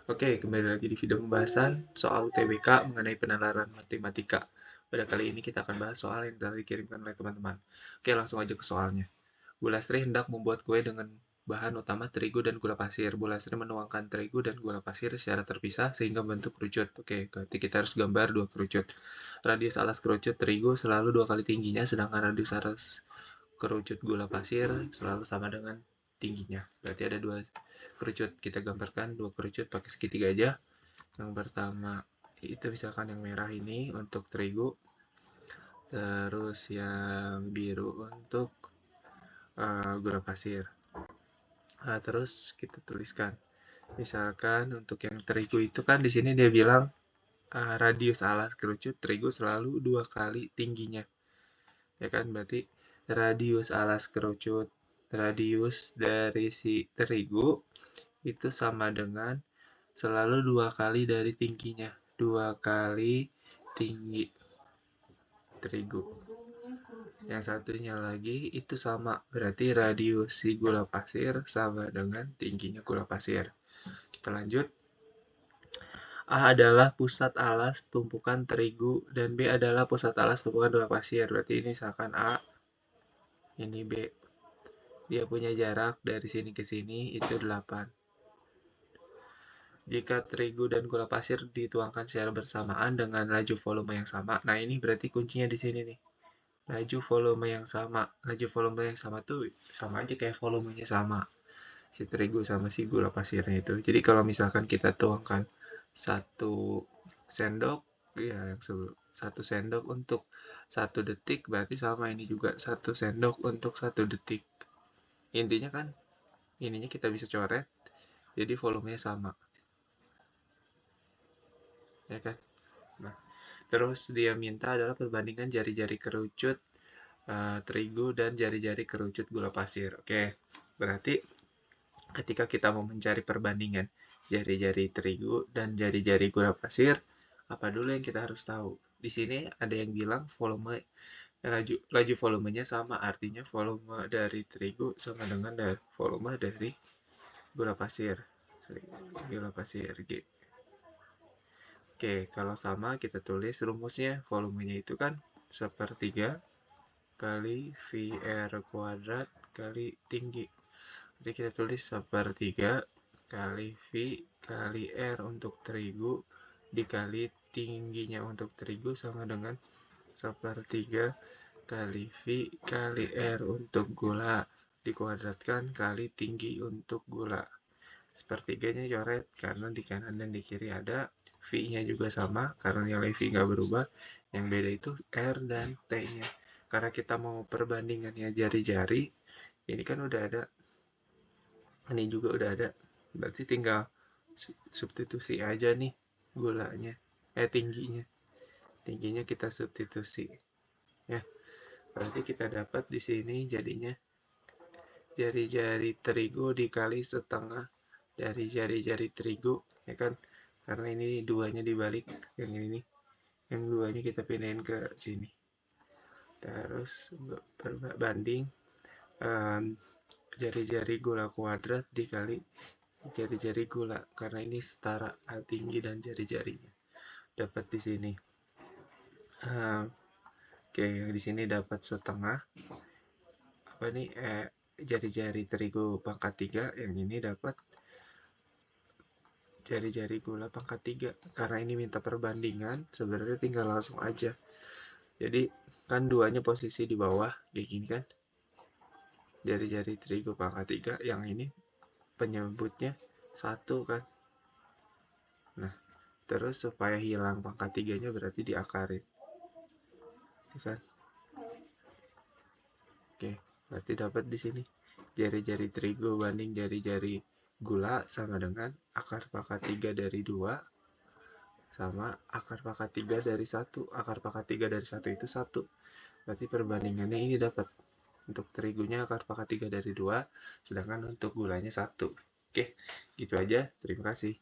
Oke, kembali lagi di video pembahasan soal UTBK mengenai penalaran matematika. Pada kali ini kita akan bahas soal yang telah dikirimkan oleh teman-teman. Oke, langsung aja ke soalnya. Bu Lastri hendak membuat kue dengan bahan utama terigu dan gula pasir. Bu Lastri menuangkan terigu dan gula pasir secara terpisah sehingga membentuk kerucut. Oke, berarti kita harus gambar dua kerucut. Radius alas kerucut terigu selalu 2 kali tingginya, sedangkan radius alas kerucut gula pasir selalu sama dengan tingginya. Berarti ada dua kerucut. Kita gambarkan dua kerucut pakai segitiga aja. Yang pertama itu misalkan yang merah ini untuk terigu, terus yang biru untuk gula pasir. Nah, terus kita tuliskan. Misalkan untuk yang terigu itu kan di sini dia bilang radius alas kerucut terigu selalu 2 kali tingginya. Ya kan, berarti radius alas kerucut, radius dari si terigu itu sama dengan selalu 2 kali dari tingginya. 2 kali tinggi terigu. Yang satunya lagi itu sama, berarti radius si gula pasir sama dengan tingginya gula pasir. Kita lanjut. A adalah pusat alas tumpukan terigu dan B adalah pusat alas tumpukan gula pasir. Berarti ini misalkan A, ini B. Dia punya jarak dari sini ke sini itu 8. Jika terigu dan gula pasir dituangkan secara bersamaan dengan laju volume yang sama. Nah, ini berarti kuncinya di sini nih. Laju volume yang sama. Laju volume yang sama tuh sama aja kayak volumenya sama. Si terigu sama si gula pasirnya itu. Jadi kalau misalkan kita tuangkan 1 sendok, ya yang 1 sendok untuk 1 detik, berarti sama ini juga 1 sendok untuk 1 detik. Intinya kan, ininya kita bisa coret, jadi volumenya sama. Ya kan? Nah, terus dia minta adalah perbandingan jari-jari kerucut terigu dan jari-jari kerucut gula pasir. Oke, berarti ketika kita mau mencari perbandingan jari-jari terigu dan jari-jari gula pasir, apa dulu yang kita harus tahu? Di sini ada yang bilang laju volumenya sama, artinya volume dari terigu sama dengan volume dari gula pasir. Gula pasir G. Oke, kalau sama kita tulis rumusnya, volumenya itu kan 1/3 kali VR kuadrat kali tinggi. Jadi kita tulis 1/3 kali V kali R untuk terigu dikali tingginya untuk terigu sama dengan 1/3 kali V kali R untuk gula dikuadratkan kali tinggi untuk gula. Sepertiganya coret karena di kanan dan di kiri ada. V-nya juga sama karena nilai V nggak berubah. Yang beda itu R dan T-nya. Karena kita mau perbandingannya jari-jari, ini kan udah ada. Ini juga udah ada. Berarti tinggal substitusi aja nih gulanya. Tingginya. Tingginya kita substitusi. Ya. Berarti kita dapat di sini jadinya jari-jari terigu dikali setengah dari jari-jari terigu, ya kan? Karena ini duanya dibalik, yang ini nih. Yang duanya kita pindahin ke sini. Terus berbanding jari-jari gula kuadrat dikali jari-jari gula, karena ini setara tinggi dan jari-jarinya. Dapat di sini. Oke, di sini dapat setengah. Apa nih? Jari-jari terigu pangkat 3, yang ini dapat jari-jari gula pangkat 3. Karena ini minta perbandingan, sebenarnya tinggal langsung aja. Jadi kan duanya posisi di bawah, kayak gini kan. Jari-jari terigu pangkat 3, yang ini penyebutnya 1 kan. Nah, terus supaya hilang pangkat 3-nya berarti diakarin. Kan? Oke, berarti dapat di sini jari-jari terigu banding jari-jari gula sama dengan akar pangkat 3 dari 2 sama akar pangkat 3 dari 1. Akar pangkat 3 dari 1 itu 1. Berarti perbandingannya ini dapat. Untuk terigunya akar pangkat 3 dari 2, sedangkan untuk gulanya 1. Oke, gitu aja. Terima kasih.